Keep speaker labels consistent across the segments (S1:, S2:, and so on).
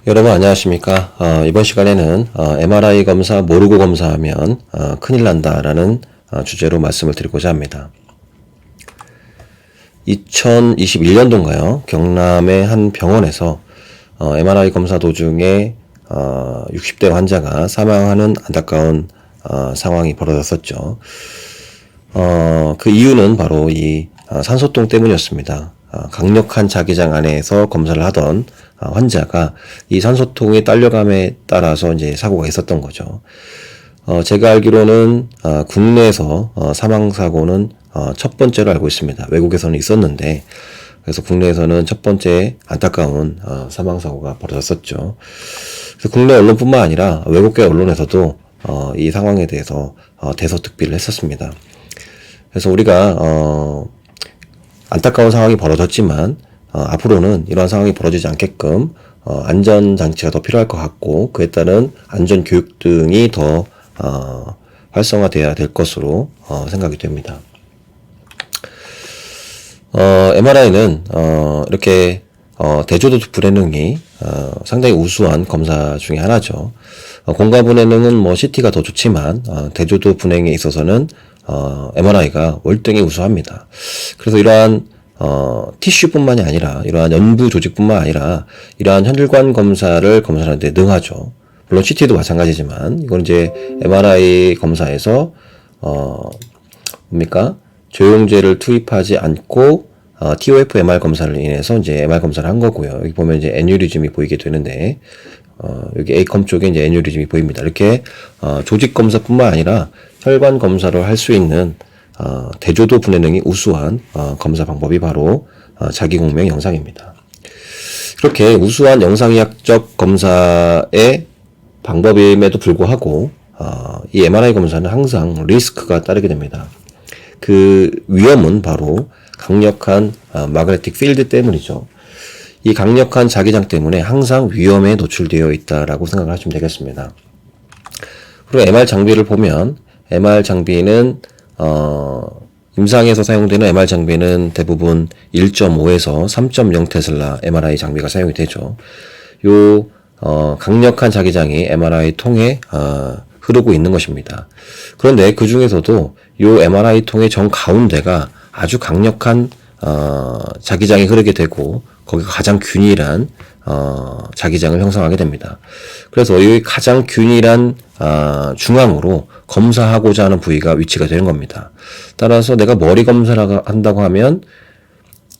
S1: 여러분 안녕하십니까. 이번 시간에는 MRI 검사 모르고 검사하면 큰일 난다라는 주제로 말씀을 드리고자 합니다. 2021년도인가요? 경남의 한 병원에서 MRI 검사 도중에 60대 환자가 사망하는 안타까운 상황이 벌어졌었죠. 그 이유는 바로 이 산소통 때문이었습니다. 강력한 자기장 안에서 검사를 하던 환자가 이 산소통이 딸려감에 따라서 이제 사고가 있었던 거죠. 제가 알기로는 국내에서 사망 사고는 첫 번째로 알고 있습니다. 외국에서는 있었는데, 그래서 국내에서는 첫 번째 안타까운 사망 사고가 벌어졌었죠. 그래서 국내 언론뿐만 아니라 외국계 언론에서도 이 상황에 대해서 대서특필을 했었습니다. 그래서 우리가 안타까운 상황이 벌어졌지만 앞으로는 이러한 상황이 벌어지지 않게끔 안전장치가 더 필요할 것 같고, 그에 따른 안전교육 등이 더 활성화돼야 될 것으로 생각이 됩니다. MRI는 이렇게 대조도 불해능이 상당히 우수한 검사 중에 하나죠. 공과 분해능은 뭐 CT가 더 좋지만 대조도 분해에 있어서는 MRI가 월등히 우수합니다. 그래서 이러한 티슈뿐만이 아니라 이러한 연부 조직뿐만 아니라 이러한 혈관 검사를 검사하는 데 능하죠. 물론 CT도 마찬가지지만 이건 이제 MRI 검사에서 조영제를 투입하지 않고 TOF MR 검사를 인해서 이제 MR 검사를 한 거고요. 여기 보면 이제 애뉴리즘이 보이게 되는데 여기 A컴 쪽에 이제 애뉴리즘이 보입니다. 이렇게 조직 검사뿐만 아니라 혈관 검사를 할 수 있는 대조도 분해능이 우수한 검사 방법이 바로 자기공명 영상입니다. 이렇게 우수한 영상의학적 검사의 방법임에도 불구하고 이 MRI 검사는 항상 리스크가 따르게 됩니다. 그 위험은 바로 강력한 마그네틱 필드 때문이죠. 이 강력한 자기장 때문에 항상 위험에 노출되어 있다라고 생각을 하시면 되겠습니다. 그리고 MR 장비를 보면 MR 장비는 임상에서 사용되는 MR 장비는 대부분 1.5에서 3.0 테슬라 MRI 장비가 사용이 되죠. 요 강력한 자기장이 MRI 통에 흐르고 있는 것입니다. 그런데 그 중에서도 요 MRI 통의 정 가운데가 아주 강력한 자기장이 흐르게 되고 거기가 가장 균일한 자기장을 형성하게 됩니다. 그래서 이 가장 균일한 중앙으로 검사하고자 하는 부위가 위치가 되는 겁니다. 따라서 내가 머리 검사를 한다고 하면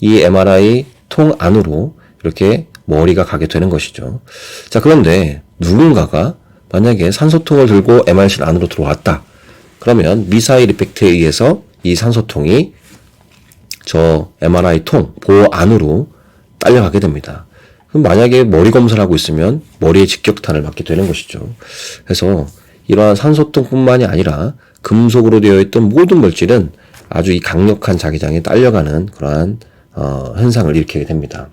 S1: 이 MRI 통 안으로 이렇게 머리가 가게 되는 것이죠. 자, 그런데 누군가가 만약에 산소통을 들고 MR실 안으로 들어왔다. 그러면 미사일 이펙트에 의해서 이 산소통이 저 MRI 통, 보호 안으로 딸려가게 됩니다. 그럼 만약에 머리 검사를 하고 있으면 머리에 직격탄을 맞게 되는 것이죠. 그래서 이러한 산소통뿐만이 아니라 금속으로 되어 있던 모든 물질은 아주 이 강력한 자기장에 딸려가는 그러한 현상을 일으키게 됩니다.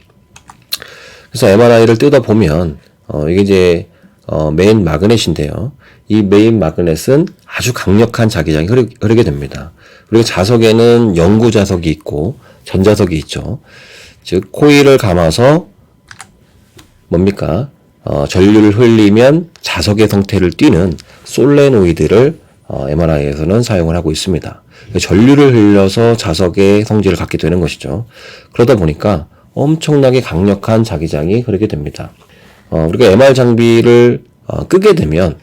S1: 그래서 MRI를 뜯어보면 이게 이제 메인 마그넷인데요. 이 메인 마그넷은 아주 강력한 자기장이 흐르게 됩니다. 그리고 자석에는 영구 자석이 있고 전자석이 있죠. 즉 코일을 감아서 전류를 흘리면 자석의 성태를 띠는 솔레노이드를 MRI에서는 사용을 하고 있습니다. 전류를 흘려서 자석의 성질을 갖게 되는 것이죠. 그러다 보니까 엄청나게 강력한 자기장이 흐르게 됩니다. 우리가 MR 장비를 끄게 되면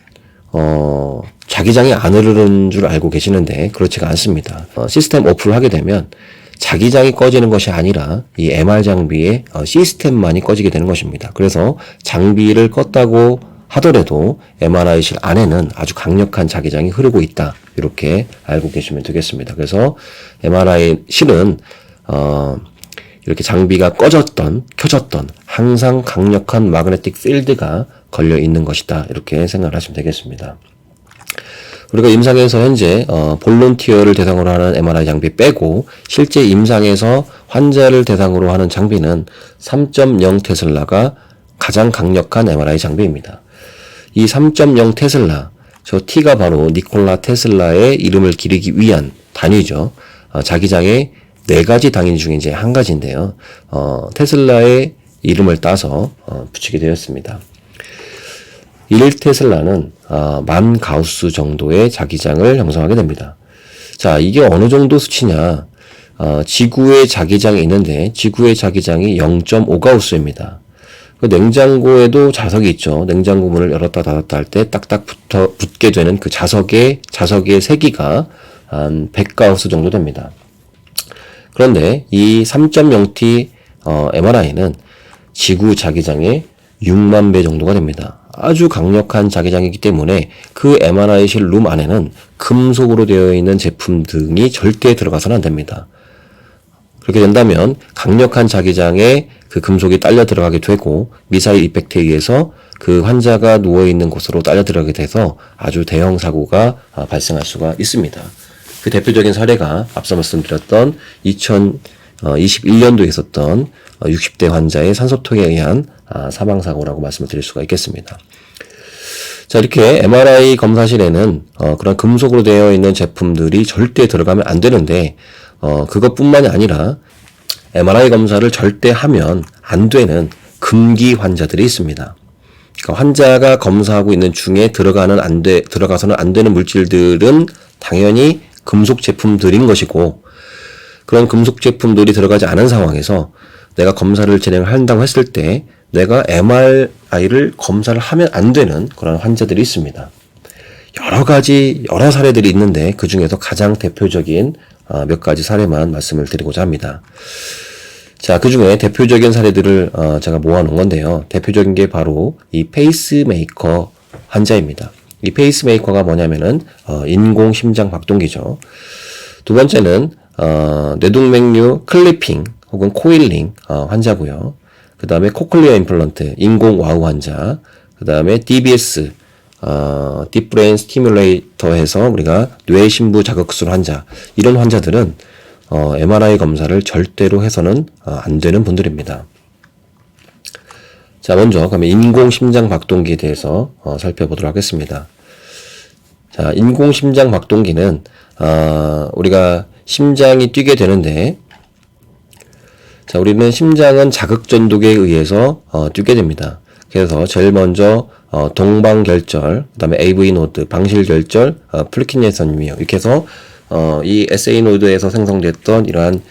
S1: 자기장이 안 흐르는 줄 알고 계시는데 그렇지가 않습니다. 시스템 오프를 하게 되면 자기장이 꺼지는 것이 아니라 이 MR 장비의 시스템만이 꺼지게 되는 것입니다. 그래서 장비를 껐다고 하더라도 MRI실 안에는 아주 강력한 자기장이 흐르고 있다. 이렇게 알고 계시면 되겠습니다. 그래서 MRI실은 이렇게 장비가 꺼졌던 켜졌던 항상 강력한 마그네틱 필드가 걸려 있는 것이다. 이렇게 생각을 하시면 되겠습니다. 우리가 임상에서 현재 볼런티어를 대상으로 하는 MRI 장비 빼고 실제 임상에서 환자를 대상으로 하는 장비는 3.0 테슬라가 가장 강력한 MRI 장비입니다. 이 3.0 테슬라, 저 T가 바로 니콜라 테슬라의 이름을 기리기 위한 단위죠. 자기장의 4가지 단위 중에 이제 한 가지인데요. 테슬라의 이름을 따서 붙이게 되었습니다. 1테슬라는 10,000 가우스 정도의 자기장을 형성하게 됩니다. 자, 이게 어느 정도 수치냐? 지구의 자기장이 있는데 지구의 자기장이 0.5 가우스입니다. 그 냉장고에도 자석이 있죠. 냉장고 문을 열었다 닫았다 할 때 딱딱 붙게 되는 그 자석의 세기가 한 100 가우스 정도 됩니다. 그런데 이 3.0T MRI는 지구 자기장의 6만 배 정도가 됩니다. 아주 강력한 자기장이기 때문에 그 MRI실 룸 안에는 금속으로 되어 있는 제품 등이 절대 들어가서는 안 됩니다. 그렇게 된다면 강력한 자기장에 그 금속이 딸려 들어가게 되고 미사일 이펙트에 의해서 그 환자가 누워있는 곳으로 딸려 들어가게 돼서 아주 대형 사고가 발생할 수가 있습니다. 그 대표적인 사례가 앞서 말씀드렸던 2021년도에 있었던 60대 환자의 산소통에 의한 사망사고라고 말씀을 드릴 수가 있겠습니다. 자, 이렇게 MRI 검사실에는 그런 금속으로 되어 있는 제품들이 절대 들어가면 안 되는데 그것뿐만이 아니라 MRI 검사를 절대 하면 안 되는 금기 환자들이 있습니다. 그러니까 환자가 검사하고 있는 중에 들어가서는 안 되는 물질들은 당연히 금속 제품들인 것이고, 그런 금속 제품들이 들어가지 않은 상황에서 내가 검사를 진행을 한다고 했을 때 내가 MRI를 검사를 하면 안 되는 그런 환자들이 있습니다. 여러 사례들이 있는데 그 중에서 가장 대표적인 몇 가지 사례만 말씀을 드리고자 합니다. 자, 그 중에 대표적인 사례들을 제가 모아놓은 건데요. 대표적인 게 바로 이 페이스메이커 환자입니다. 이 페이스메이커가 뭐냐면은 인공 심장 박동기죠. 두 번째는 뇌동맥류 클리핑 혹은 코일링 환자고요. 그 다음에 코클리어 임플란트 인공 와우 환자. 그 다음에 DBS 딥 브레인 스티뮬레이터 해서 우리가 뇌신부 자극술 환자, 이런 환자들은 MRI 검사를 절대로 해서는 안 되는 분들입니다. 자, 먼저 그러면 인공심장 박동기에 대해서 살펴보도록 하겠습니다. 자, 인공심장 박동기는 우리가 심장이 뛰게 되는데, 자, 우리는 심장은 자극전도기에 의해서 뛰게 됩니다. 그래서 제일 먼저 동방결절, 그 다음에 AV 노드, 방실결절, 플리킨예선미요. 이렇게 해서 이 SA 노드에서 생성됐던 이러한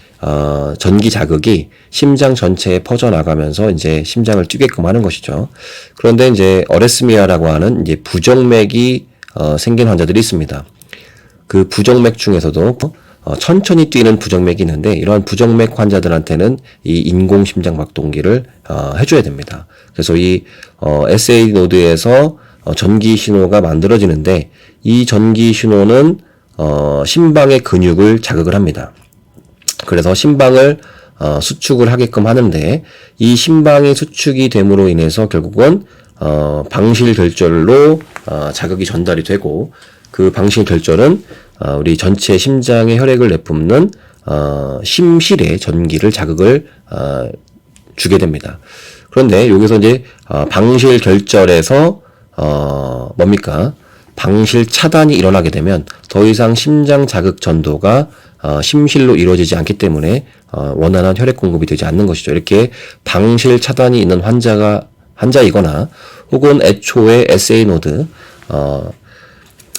S1: 전기 자극이 심장 전체에 퍼져나가면서 이제 심장을 뛰게끔 하는 것이죠. 그런데 이제 어레스미아라고 하는 이제 부정맥이 생긴 환자들이 있습니다. 그 부정맥 중에서도 천천히 뛰는 부정맥이 있는데, 이러한 부정맥 환자들한테는 이 인공심장 박동기를 해줘야 됩니다. 그래서 이 SA 노드에서 전기 신호가 만들어지는데, 이 전기 신호는 심방의 근육을 자극을 합니다. 그래서 심방을 수축을 하게끔 하는데, 이 심방이 수축이 됨으로 인해서 결국은 방실결절로 자극이 전달이 되고, 그 방실결절은 우리 전체 심장의 혈액을 내뿜는 심실의 전기를 자극을 주게 됩니다. 그런데 여기서 이제 방실결절에서 뭡니까? 방실 차단이 일어나게 되면 더 이상 심장 자극 전도가 심실로 이루어지지 않기 때문에 원활한 혈액 공급이 되지 않는 것이죠. 이렇게 방실 차단이 있는 환자이거나 혹은 애초에 SA 노드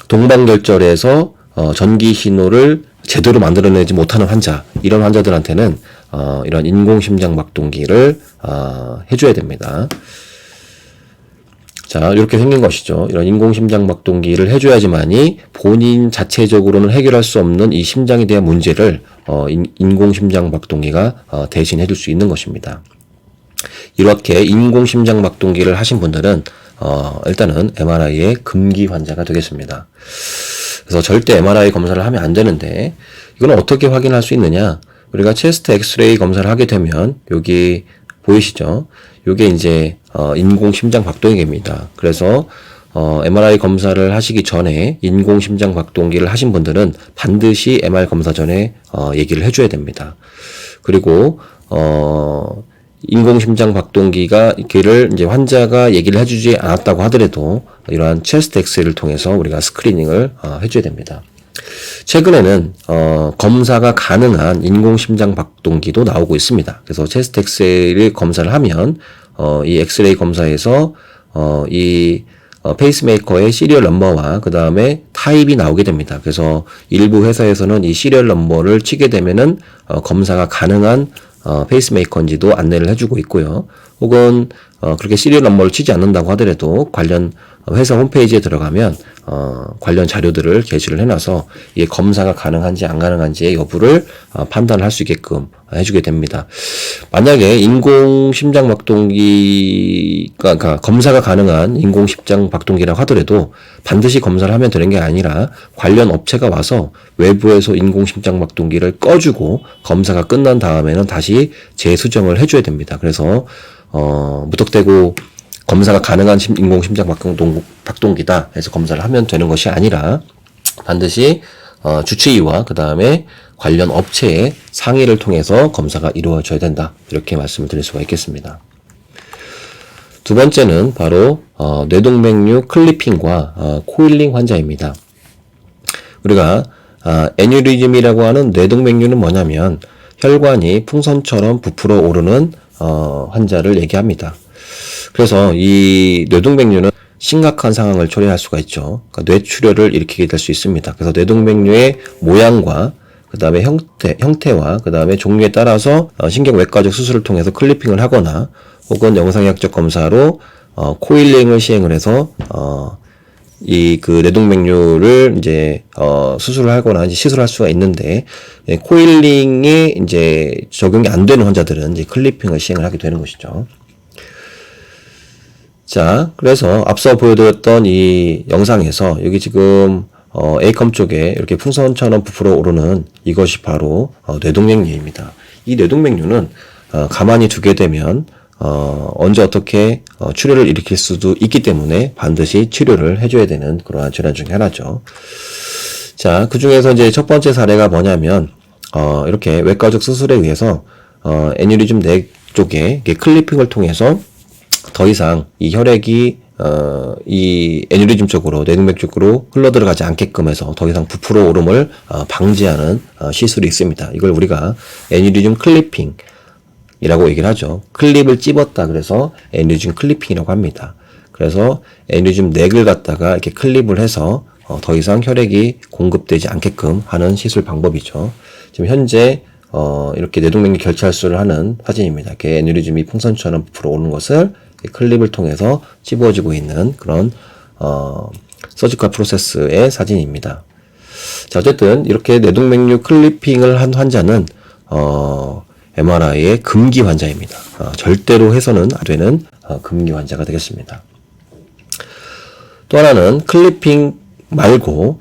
S1: 동방결절에서 전기 신호를 제대로 만들어내지 못하는 환자, 이런 환자들한테는 이런 인공심장 박동기를 해줘야 됩니다. 자, 이렇게 생긴 것이죠. 이런 인공심장 박동기를 해줘야지만이 본인 자체적으로는 해결할 수 없는 이 심장에 대한 문제를 인공심장 박동기가 대신 해줄 수 있는 것입니다. 이렇게 인공심장 박동기를 하신 분들은 일단은 MRI의 금기 환자가 되겠습니다. 그래서 절대 MRI 검사를 하면 안 되는데, 이건 어떻게 확인할 수 있느냐? 우리가 체스트 엑스레이 검사를 하게 되면 여기 보이시죠? 요게 이제 인공심장 박동기입니다. 그래서 MRI 검사를 하시기 전에 인공심장 박동기를 하신 분들은 반드시 MR 검사 전에 얘기를 해줘야 됩니다. 그리고 인공심장 박동기가 이를 이제 환자가 얘기를 해주지 않았다고 하더라도 이러한 체스트 엑스레이를 통해서 우리가 스크리닝을 해줘야 됩니다. 최근에는 검사가 가능한 인공심장 박동기도 나오고 있습니다. 그래서 체스트 엑스레이를 검사를 하면 이 엑스레이 검사에서 이 페이스메이커의 시리얼 넘버와 그 다음에 타입이 나오게 됩니다. 그래서 일부 회사에서는 이 시리얼 넘버를 치게 되면은 검사가 가능한 페이스메이커인지도 안내를 해주고 있고요. 혹은 그렇게 시리얼 넘버를 치지 않는다고 하더라도 관련 회사 홈페이지에 들어가면 관련 자료들을 게시를 해놔서 이게 검사가 가능한지 안 가능한지의 여부를 판단을 할 수 있게끔 해주게 됩니다. 만약에 인공심장박동기가 그러니까 검사가 가능한 인공심장박동기라고 하더라도 반드시 검사를 하면 되는 게 아니라 관련 업체가 와서 외부에서 인공심장박동기를 꺼주고 검사가 끝난 다음에는 다시 재수정을 해줘야 됩니다. 그래서 무턱대고 검사가 가능한 인공심장박동기다 해서 검사를 하면 되는 것이 아니라 반드시 주치의와 그 다음에 관련 업체의 상의를 통해서 검사가 이루어져야 된다. 이렇게 말씀을 드릴 수가 있겠습니다. 두 번째는 바로 뇌동맥류 클리핑과 코일링 환자입니다. 우리가 애뉴리즘이라고 하는 뇌동맥류는 뭐냐면 혈관이 풍선처럼 부풀어 오르는 환자를 얘기합니다. 그래서 이 뇌동맥류는 심각한 상황을 초래할 수가 있죠. 그러니까 뇌출혈을 일으키게 될 수 있습니다. 그래서 뇌동맥류의 모양과 그 다음에 형태와 그 다음에 종류에 따라서 신경외과적 수술을 통해서 클리핑을 하거나 혹은 영상의학적 검사로 코일링을 시행을 해서 이 그 뇌동맥류를 이제 수술을 하거나 이제 시술할 수가 있는데 코일링이 이제 적용이 안 되는 환자들은 이제 클리핑을 시행을 하게 되는 것이죠. 자, 그래서 앞서 보여드렸던 이 영상에서 여기 지금 A컴 쪽에 이렇게 풍선처럼 부풀어 오르는 이것이 바로 뇌동맥류입니다. 이 뇌동맥류는 가만히 두게 되면 언제 어떻게 출혈을 일으킬 수도 있기 때문에 반드시 치료를 해줘야 되는 그러한 질환 중에 하나죠. 자, 그 중에서 이제 첫 번째 사례가 뭐냐면 이렇게 외과적 수술에 의해서 애뉴리즘 내 쪽에 클리핑을 통해서 더 이상 이 혈액이 이 애뉴리즘 쪽으로 뇌동맥 쪽으로 흘러들어가지 않게끔 해서 더 이상 부풀어 오름을 방지하는 시술이 있습니다. 이걸 우리가 애뉴리즘 클리핑이라고 얘기를 하죠. 클립을 찝었다 그래서 애뉴리즘 클리핑이라고 합니다. 그래서 애뉴리즘 넥을 갖다가 이렇게 클립을 해서 더 이상 혈액이 공급되지 않게끔 하는 시술 방법이죠. 지금 현재 이렇게 뇌동맥류 결찰수를 하는 사진입니다. 이렇게 애뉴리즘이 풍선처럼 부풀어 오는 것을 클립을 통해서 찝어지고 있는 그런 서지컬 프로세스의 사진입니다. 자, 어쨌든 이렇게 뇌동맥류 클리핑을 한 환자는 MRI의 금기 환자입니다. 절대로 해서는 안 되는 금기 환자가 되겠습니다. 또 하나는 클리핑 말고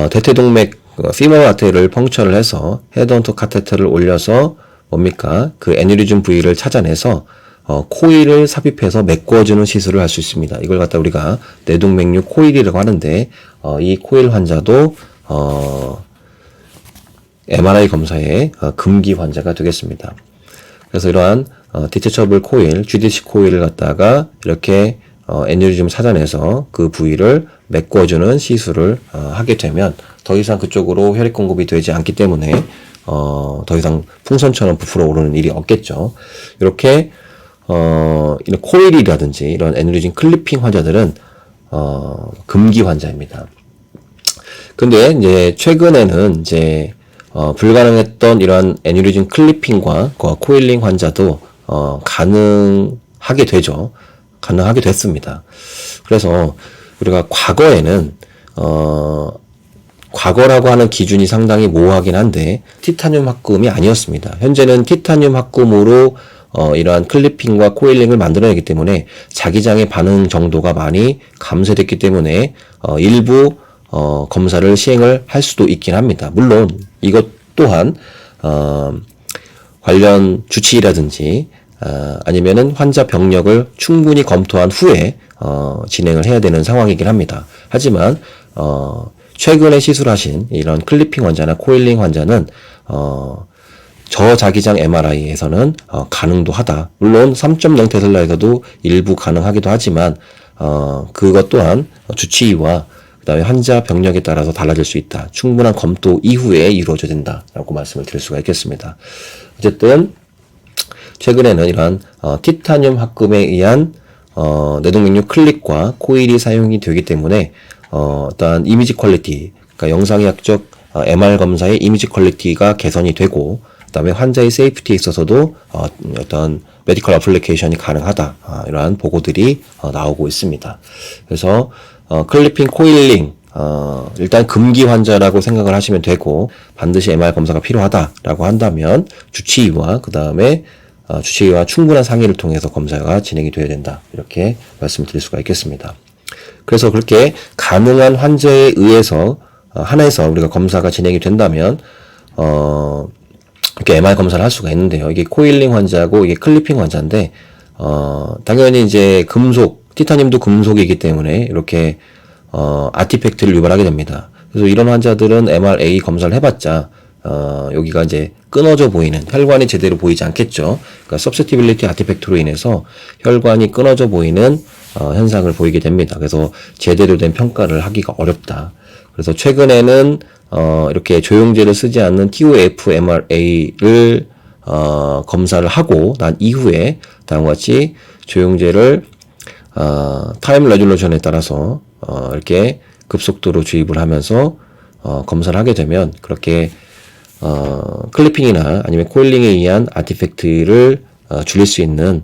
S1: 대퇴동맥 피머럴 아테리를 펑처를 해서 헤드헌터 카테터를 올려서 뭡니까? 그 애뉴리즘 부위를 찾아내서 코일을 삽입해서 메꿔주는 시술을 할 수 있습니다. 이걸 갖다 우리가 뇌동맥류 코일이라고 하는데 이 코일 환자도 MRI 검사의 금기 환자가 되겠습니다. 그래서 이러한 디테처블 코일, GDC 코일을 갖다가 이렇게 애뉴리즘을 찾아내서 그 부위를 메꿔주는 시술을 하게 되면 더 이상 그쪽으로 혈액 공급이 되지 않기 때문에 더 이상 풍선처럼 부풀어 오르는 일이 없겠죠. 이렇게 이런 코일이라든지 이런 애뉴리즘 클리핑 환자들은 금기 환자입니다. 근데 이제 최근에는 이제 불가능했던 이러한 애뉴리즘 클리핑과 코일링 환자도 가능하게 되죠. 가능하게 됐습니다. 그래서 우리가 과거에는 과거라고 하는 기준이 상당히 모호하긴 한데 티타늄 합금이 아니었습니다. 현재는 티타늄 합금으로 이러한 클리핑과 코일링을 만들어내기 때문에 자기장의 반응 정도가 많이 감소됐기 때문에 일부 검사를 시행을 할 수도 있긴 합니다. 물론 이것 또한 관련 주치의라든지 아니면은 환자 병력을 충분히 검토한 후에 진행을 해야 되는 상황이긴 합니다. 하지만 최근에 시술하신 이런 클리핑 환자나 코일링 환자는 저자기장 MRI에서는 가능도 하다. 물론 3.0 테슬라에서도 일부 가능하기도 하지만 그것 또한 주치의와 그 다음에 환자 병력에 따라서 달라질 수 있다. 충분한 검토 이후에 이루어져야 된다라고 말씀을 드릴 수가 있겠습니다. 어쨌든 최근에는 이러한 티타늄 합금에 의한 뇌동맥류 클립과 코일이 사용이 되기 때문에 어떠한 이미지 퀄리티, 그러니까 영상의학적 MR 검사의 이미지 퀄리티가 개선이 되고, 그다음에 환자의 세이프티에 있어서도 어떤 메디컬 어플리케이션이 가능하다, 이러한 보고들이 나오고 있습니다. 그래서 클리핑, 코일링, 일단 금기 환자라고 생각을 하시면 되고, 반드시 MR 검사가 필요하다라고 한다면 주치의와 그다음에 주치의와 충분한 상의를 통해서 검사가 진행이 되어야 된다, 이렇게 말씀드릴 수가 있겠습니다. 그래서 그렇게 가능한 환자에 의해서 한해서 우리가 검사가 진행이 된다면 이렇게 MR 검사를 할 수가 있는데요. 이게 코일링 환자고 이게 클리핑 환자인데 당연히 이제 금속, 티타늄도 금속이기 때문에 이렇게 아티팩트를 유발하게 됩니다. 그래서 이런 환자들은 MRA 검사를 해봤자 여기가 이제 끊어져 보이는, 혈관이 제대로 보이지 않겠죠. 그러니까 서셉티빌리티 아티팩트로 인해서 혈관이 끊어져 보이는 현상을 보이게 됩니다. 그래서 제대로 된 평가를 하기가 어렵다. 그래서 최근에는 이렇게 조영제를 쓰지 않는 TOF MRA를 검사를 하고 난 이후에 다음과 같이 조영제를 타임 레졸루션에 따라서 이렇게 급속도로 주입을 하면서 검사를 하게 되면 그렇게 클리핑이나 아니면 코일링에 의한 아티팩트를 줄일 수 있는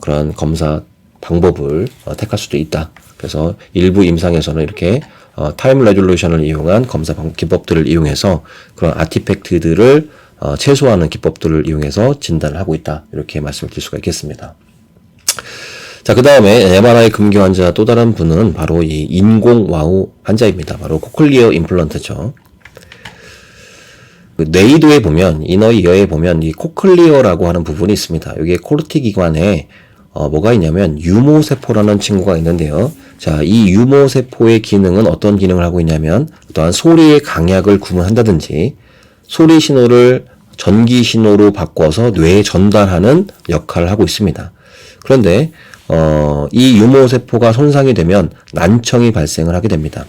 S1: 그런 검사 방법을 택할 수도 있다. 그래서 일부 임상에서는 이렇게 타임 레졸루션을 이용한 검사 기법들을 이용해서 그런 아티팩트들을 최소화하는 기법들을 이용해서 진단을 하고 있다, 이렇게 말씀을 드릴 수가 있겠습니다. 자, 그 다음에 MRI 금기 환자 또 다른 분은 바로 이 인공 와우 환자입니다. 바로 코클리어 임플란트죠. 그 뇌이도에 보면, 이너 이어에 보면 이 코클리어라고 하는 부분이 있습니다. 여기에 코르티 기관에 뭐가 있냐면 유모세포라는 친구가 있는데요. 자, 이 유모세포의 기능은 어떤 기능을 하고 있냐면 또한 소리의 강약을 구분한다든지 소리 신호를 전기 신호로 바꿔서 뇌에 전달하는 역할을 하고 있습니다. 그런데 이 유모세포가 손상이 되면 난청이 발생을 하게 됩니다.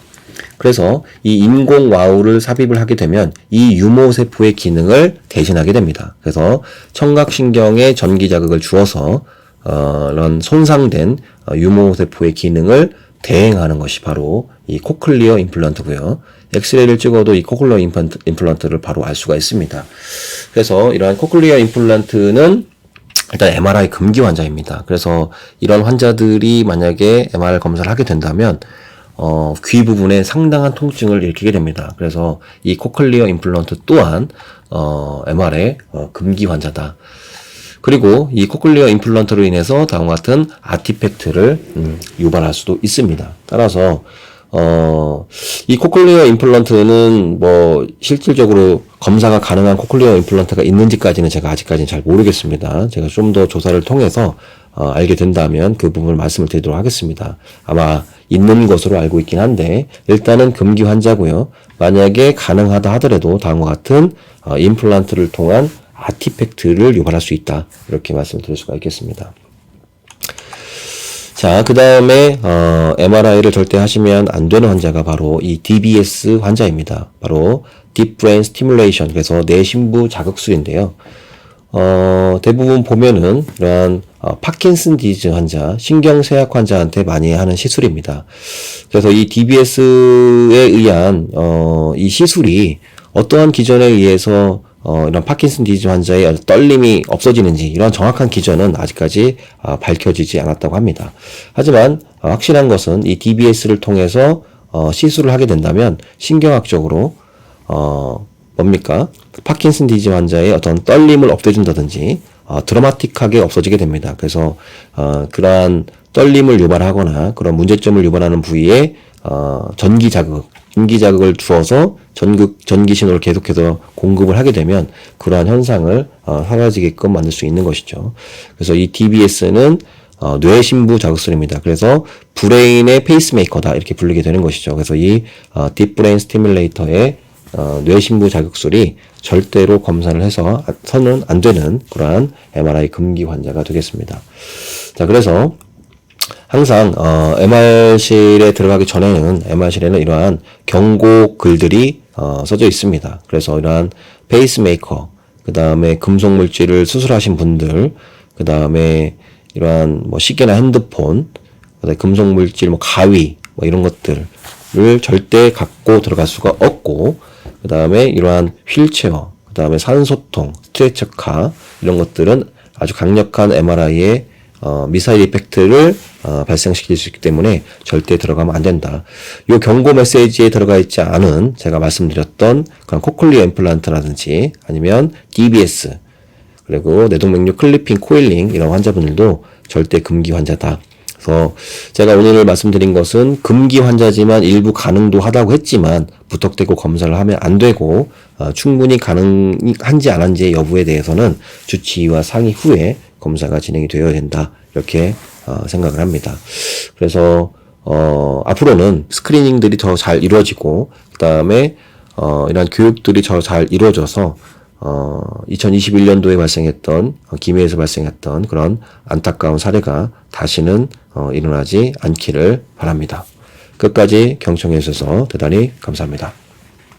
S1: 그래서 이 인공 와우를 삽입을 하게 되면 이 유모세포의 기능을 대신하게 됩니다. 그래서 청각신경에 전기 자극을 주어서 이런 손상된 유모세포의 기능을 대행하는 것이 바로 이 코클리어 임플란트고요. 엑스레이를 찍어도 이 코클리어 임플란트를 바로 알 수가 있습니다. 그래서 이러한 코클리어 임플란트는 일단 MRI 금기 환자입니다. 그래서 이런 환자들이 만약에 MR 검사를 하게 된다면 귀 부분에 상당한 통증을 일으키게 됩니다. 그래서 이 코클리어 임플란트 또한 MR의 금기 환자다. 그리고 이 코클리어 임플란트로 인해서 다음과 같은 아티팩트를 유발할 수도 있습니다. 따라서 이 코클리어 임플란트는 뭐 실질적으로 검사가 가능한 코클리어 임플란트가 있는지까지는 제가 아직까지는 잘 모르겠습니다. 제가 좀 더 조사를 통해서 알게 된다면 그 부분을 말씀을 드리도록 하겠습니다. 아마 있는 것으로 알고 있긴 한데 일단은 금기 환자고요. 만약에 가능하다 하더라도 다음과 같은 임플란트를 통한 아티팩트를 유발할 수 있다, 이렇게 말씀드릴 수가 있겠습니다. 자, 그 다음에 MRI를 절대 하시면 안 되는 환자가 바로 이 DBS 환자입니다. 바로 Deep Brain Stimulation, 그래서 뇌신부 자극술인데요. 대부분 보면은 이러한 파킨슨 디지즈 환자, 신경쇠약 환자한테 많이 하는 시술입니다. 그래서 이 DBS에 의한 이 시술이 어떠한 기전에 의해서 이런 파킨슨 디지즈 환자의 떨림이 없어지는지 이런 정확한 기전은 아직까지 밝혀지지 않았다고 합니다. 하지만 확실한 것은 이 DBS를 통해서 시술을 하게 된다면 신경학적으로 뭡니까? 파킨슨 디지즈 환자의 어떤 떨림을 없애준다든지 드라마틱하게 없어지게 됩니다. 그래서 그러한 떨림을 유발하거나 그런 문제점을 유발하는 부위에 전기 자극을 주어서 전기 신호를 계속해서 공급을 하게 되면 그러한 현상을 사라지게끔 만들 수 있는 것이죠. 그래서 이 DBS는 뇌신부 자극술입니다. 그래서 브레인의 페이스메이커다, 이렇게 불리게 되는 것이죠. 그래서 이 딥브레인 스티뮬레이터의 뇌신부 자극술이 절대로 검사를 해서는 안 되는 그러한 MRI 금기 환자가 되겠습니다. 자, 그래서 항상 MR실에 들어가기 전에는 MR실에는 이러한 경고 글들이 써져 있습니다. 그래서 이러한 페이스메이커, 그 다음에 금속 물질을 수술하신 분들, 그 다음에 이러한 뭐 시계나 핸드폰, 그다음에 금속 물질, 뭐 가위, 뭐 이런 것들을 절대 갖고 들어갈 수가 없고, 그다음에 이러한 휠체어, 그다음에 산소통, 스트레처카 이런 것들은 아주 강력한 MRI의 미사일 이펙트를 발생시킬 수 있기 때문에 절대 들어가면 안 된다. 이 경고 메시지에 들어가 있지 않은 제가 말씀드렸던 그런 코클리어 임플란트라든지 아니면 DBS 그리고 뇌동맥류 클리핑 코일링 이런 환자분들도 절대 금기 환자다. 그래서 제가 오늘 말씀드린 것은 금기 환자지만 일부 가능도 하다고 했지만 무턱대고 검사를 하면 안 되고 충분히 가능한지 안 한지의 여부에 대해서는 주치의와 상의 후에 검사가 진행이 되어야 된다. 이렇게 생각을 합니다. 그래서 앞으로는 스크리닝들이 더 잘 이루어지고 그다음에 이런 교육들이 더 잘 이루어져서 2021년도에 발생했던 김해에서 발생했던 그런 안타까운 사례가 다시는 일어나지 않기를 바랍니다. 끝까지 경청해 주셔서 대단히 감사합니다.